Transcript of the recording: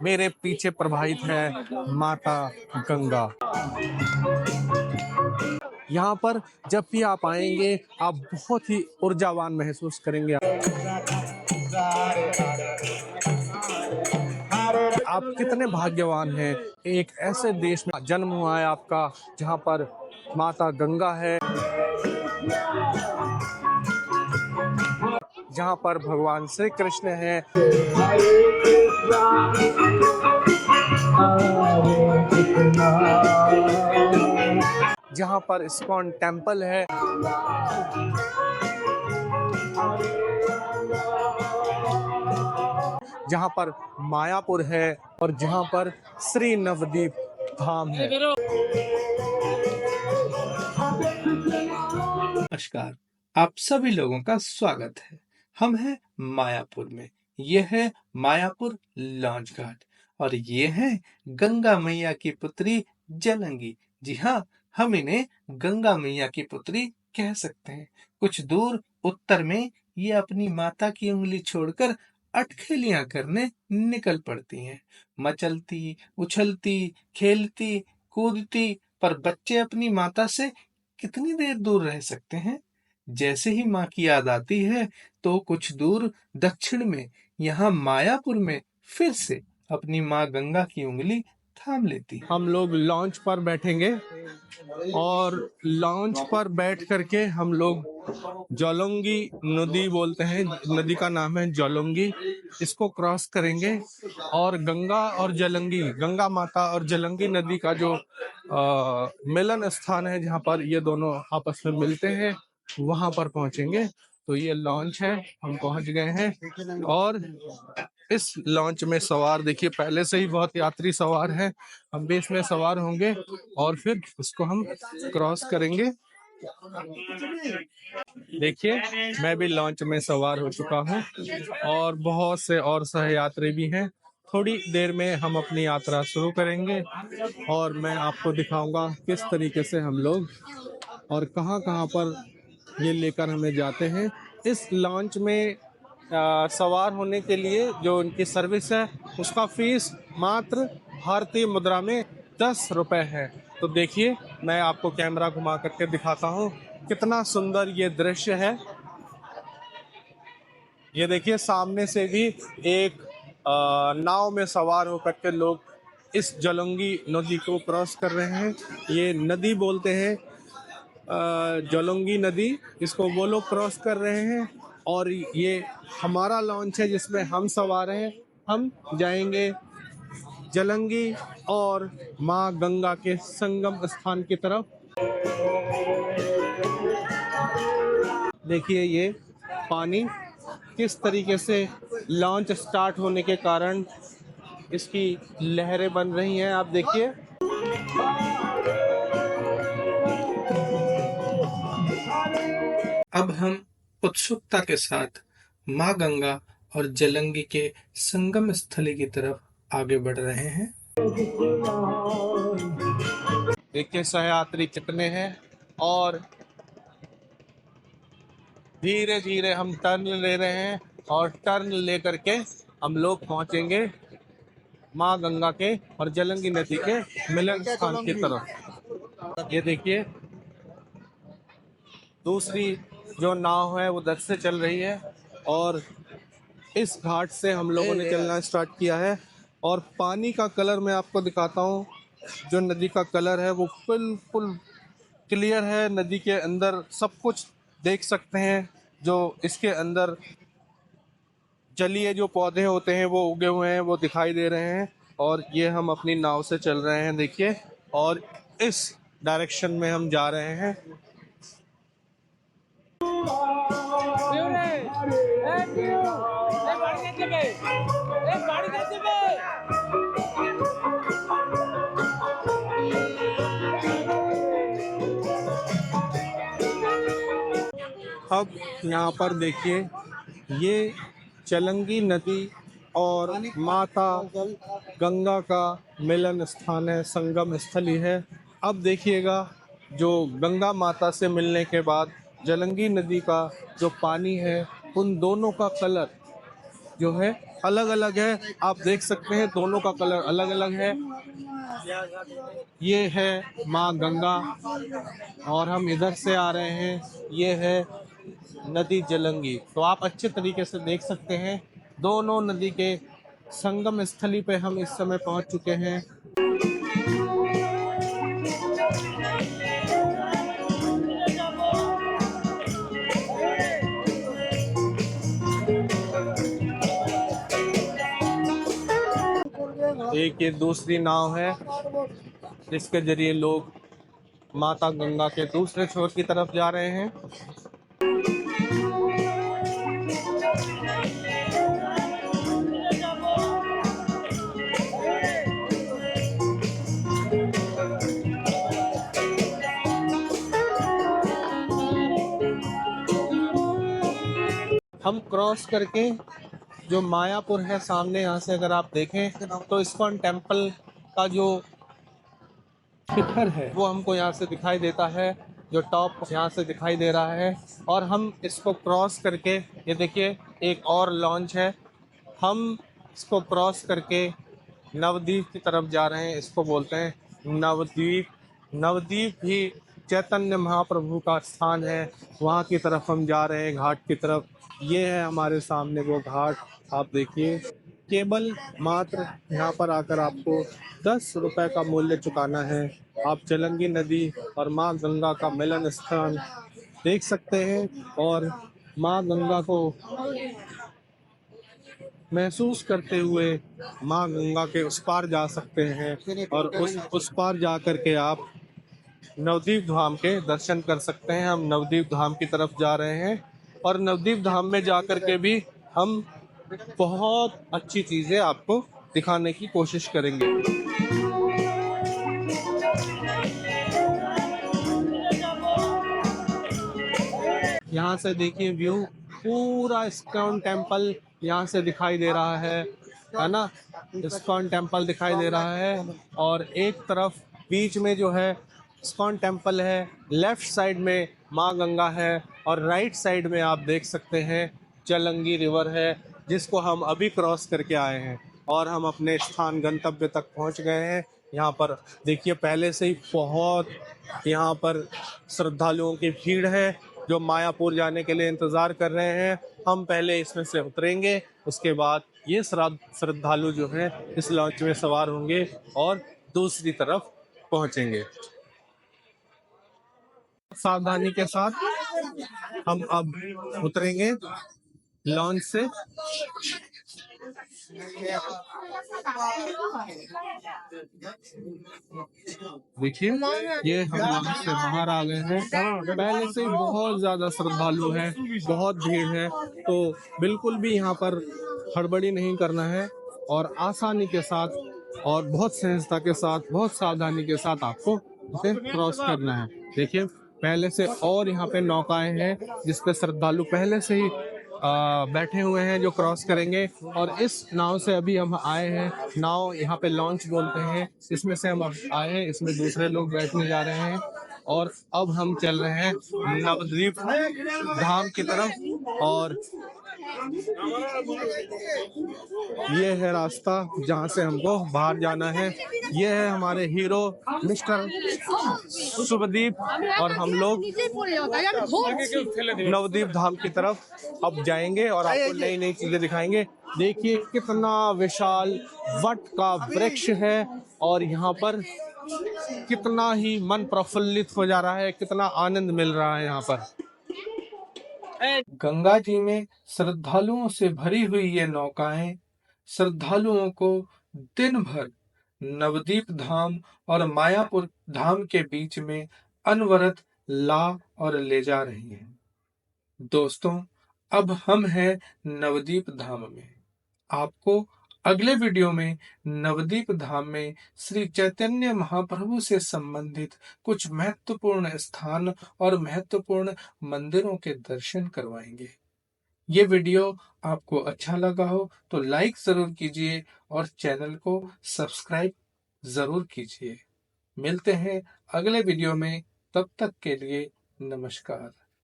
मेरे पीछे प्रवाहित है माता गंगा। यहाँ पर जब भी आप आएंगे आप बहुत ही ऊर्जावान महसूस करेंगे। आप कितने भाग्यवान हैं, एक ऐसे देश में जन्म हुआ है आपका जहाँ पर माता गंगा है, जहाँ पर भगवान श्री कृष्ण है, जहाँ पर इस्कॉन टेम्पल है, जहाँ पर मायापुर है और जहाँ पर श्री नवदीप धाम है। नमस्कार, आप सभी लोगों का स्वागत है। हम हैं मायापुर में। यह है मायापुर लॉन्च घाट और ये है गंगा मैया की पुत्री जलंगी। जी हाँ, हम इन्हें गंगा मैया की पुत्री कह सकते हैं। कुछ दूर उत्तर में ये अपनी माता की उंगली छोड़कर अटखेलियां करने निकल पड़ती हैं। मचलती, उछलती, खेलती, कूदती, पर बच्चे अपनी माता से कितनी देर दूर रह सकते हैं। जैसे ही माँ की याद आती है तो कुछ दूर दक्षिण में यहाँ मायापुर में फिर से अपनी माँ गंगा की उंगली थाम लेती है। हम लोग लॉन्च पर बैठेंगे और लॉन्च पर बैठ करके हम लोग जोलंगी नदी बोलते हैं, नदी का नाम है जोलंगी, इसको क्रॉस करेंगे और गंगा और जलंगी, गंगा माता और जलंगी नदी का जो मिलन स्थान है जहाँ पर ये दोनों आपस में मिलते हैं वहां पर पहुंचेंगे। तो ये लॉन्च है, हम पहुंच गए हैं और इस लॉन्च में सवार देखिए पहले से ही बहुत यात्री सवार हैं, हम भी इसमें सवार होंगे और फिर इसको हम क्रॉस करेंगे। देखिए मैं भी लॉन्च में सवार हो चुका हूँ और बहुत से और सहयात्री भी हैं। थोड़ी देर में हम अपनी यात्रा शुरू करेंगे और मैं आपको दिखाऊंगा किस तरीके से हम लोग और कहाँ पर ये लेकर हमें जाते हैं। इस लॉन्च में सवार होने के लिए जो उनकी सर्विस है उसका फीस मात्र भारतीय मुद्रा में 10 रुपए है। तो देखिए मैं आपको कैमरा घुमा करके दिखाता हूँ कितना सुंदर ये दृश्य है। ये देखिए सामने से भी एक नाव में सवार होकर के लोग इस जलंगी नदी को क्रॉस कर रहे हैं। ये नदी बोलते हैं जलंगी नदी, इसको वो लोग क्रॉस कर रहे हैं और ये हमारा लॉन्च है जिसमें हम सवार हैं। हम जाएंगे जलंगी और माँ गंगा के संगम स्थान की तरफ। देखिए ये पानी किस तरीके से लॉन्च स्टार्ट होने के कारण इसकी लहरें बन रही हैं, आप देखिए। अब हम उत्सुकता के साथ माँ गंगा और जलंगी के संगम स्थली की तरफ आगे बढ़ रहे हैं। देखिए सहयात्री कितने हैं और धीरे धीरे हम टर्न ले रहे हैं और टर्न ले करके हम लोग पहुंचेंगे माँ गंगा के और जलंगी नदी के मिलन स्थान की तरफ। ये देखिए दूसरी जो नाव है वो उधर से चल रही है और इस घाट से हम लोगों ने चलना स्टार्ट किया है और पानी का कलर मैं आपको दिखाता हूँ। जो नदी का कलर है वो बिल्कुल क्लियर है, नदी के अंदर सब कुछ देख सकते हैं। जो इसके अंदर जलीय जो पौधे होते हैं वो उगे हुए हैं वो दिखाई दे रहे हैं और ये हम अपनी नाव से चल रहे हैं देखिए और इस डायरेक्शन में हम जा रहे हैं। अब यहाँ पर देखिए ये जलंगी नदी और माता गंगा का मिलन स्थान है, संगम स्थली है। अब देखिएगा जो गंगा माता से मिलने के बाद जलंगी नदी का जो पानी है उन दोनों का कलर जो है अलग अलग है, आप देख सकते हैं दोनों का कलर अलग अलग है। ये है माँ गंगा और हम इधर से आ रहे हैं, ये है नदी जलंगी। तो आप अच्छे तरीके से देख सकते हैं दोनों नदी के संगम स्थली पे हम इस समय पहुंच चुके हैं। एक ये दूसरी नाव है जिसके जरिए लोग माता गंगा के दूसरे छोर की तरफ जा रहे हैं। हम क्रॉस करके जो मायापुर है सामने, यहाँ से अगर आप देखें तो इस्कॉन टेम्पल का जो शिखर है वो हमको यहाँ से दिखाई देता है, जो टॉप यहाँ से दिखाई दे रहा है। और हम इसको क्रॉस करके, ये देखिए एक और लॉन्च है, हम इसको क्रॉस करके नवद्वीप की तरफ जा रहे हैं। इसको बोलते हैं नवद्वीप। नवद्वीप भी चैतन्य महाप्रभु का स्थान है, वहाँ की तरफ हम जा रहे हैं, घाट की तरफ। ये है हमारे सामने वो घाट, आप देखिए। केवल मात्र यहाँ पर आकर आपको 10 रुपए का मूल्य चुकाना है। आप जलंगी नदी और माँ गंगा का मिलन स्थान देख सकते हैं और माँ गंगा को महसूस करते हुए माँ गंगा के उस पार जा सकते हैं और उस पार जा कर के आप नवद्वीप धाम के दर्शन कर सकते हैं। हम नवद्वीप धाम की तरफ जा रहे हैं और नवद्वीप धाम में जा कर के भी हम बहुत अच्छी चीज़ें आपको दिखाने की कोशिश करेंगे। यहाँ से देखिए व्यू, पूरा इस्कॉन टेम्पल यहाँ से दिखाई दे रहा है ना। इस्कॉन टेम्पल दिखाई दे रहा है और एक तरफ बीच में जो है इस्कॉन टेम्पल है, लेफ्ट साइड में माँ गंगा है और राइट साइड में आप देख सकते हैं चलंगी रिवर है, जिसको हम अभी क्रॉस करके आए हैं और हम अपने स्थान गंतव्य तक पहुँच गए हैं। यहाँ पर देखिए पहले से ही बहुत यहाँ पर श्रद्धालुओं की भीड़ है जो मायापुर जाने के लिए इंतज़ार कर रहे हैं। हम पहले इसमें से उतरेंगे, उसके बाद ये श्रद्धालु जो हैं इस लॉन्च में सवार होंगे और दूसरी तरफ पहुंचेंगे। सावधानी के साथ हम अब उतरेंगे लॉन्च से। देखिए ये हम यहाँ से बाहर आ गए हैं, पहले से बहुत ज्यादा श्रद्धालु हैं, बहुत भीड़ है, तो बिल्कुल भी यहाँ पर हड़बड़ी नहीं करना है और आसानी के साथ और बहुत सहजता के साथ, बहुत सावधानी के साथ आपको इसे क्रॉस करना है। देखिए पहले से और यहाँ पे नौकाएं हैं जिसपे श्रद्धालु पहले से ही बैठे हुए हैं जो क्रॉस करेंगे। और इस नाव से अभी हम आए हैं, नाव यहाँ पे लॉन्च बोलते हैं, इसमें से हम आए हैं, इसमें दूसरे लोग बैठने जा रहे हैं और अब हम चल रहे हैं नवद्वीप धाम की तरफ। और ये है रास्ता जहाँ से हमको बाहर जाना है। ये है हमारे हीरो मिस्टर शुभदीप और हम लोग नवद्वीप धाम की तरफ अब जाएंगे और आपको नई नई चीजें दिखाएंगे। देखिए कितना विशाल वट का वृक्ष है और यहाँ पर कितना ही मन प्रफुल्लित हो जा रहा है, कितना आनंद मिल रहा है यहाँ पर। गंगा जी में श्रद्धालुओं से भरी हुई ये नौकाएं श्रद्धालुओं को दिन भर नवद्वीप धाम और मायापुर धाम के बीच में अनवरत ला और ले जा रही हैं। दोस्तों, अब हम हैं नवद्वीप धाम में। आपको अगले वीडियो में नवद्वीप धाम में श्री चैतन्य महाप्रभु से संबंधित कुछ महत्वपूर्ण स्थान और महत्वपूर्ण मंदिरों के दर्शन करवाएंगे। ये वीडियो आपको अच्छा लगा हो तो लाइक जरूर कीजिए और चैनल को सब्सक्राइब जरूर कीजिए। मिलते हैं अगले वीडियो में, तब तक के लिए नमस्कार।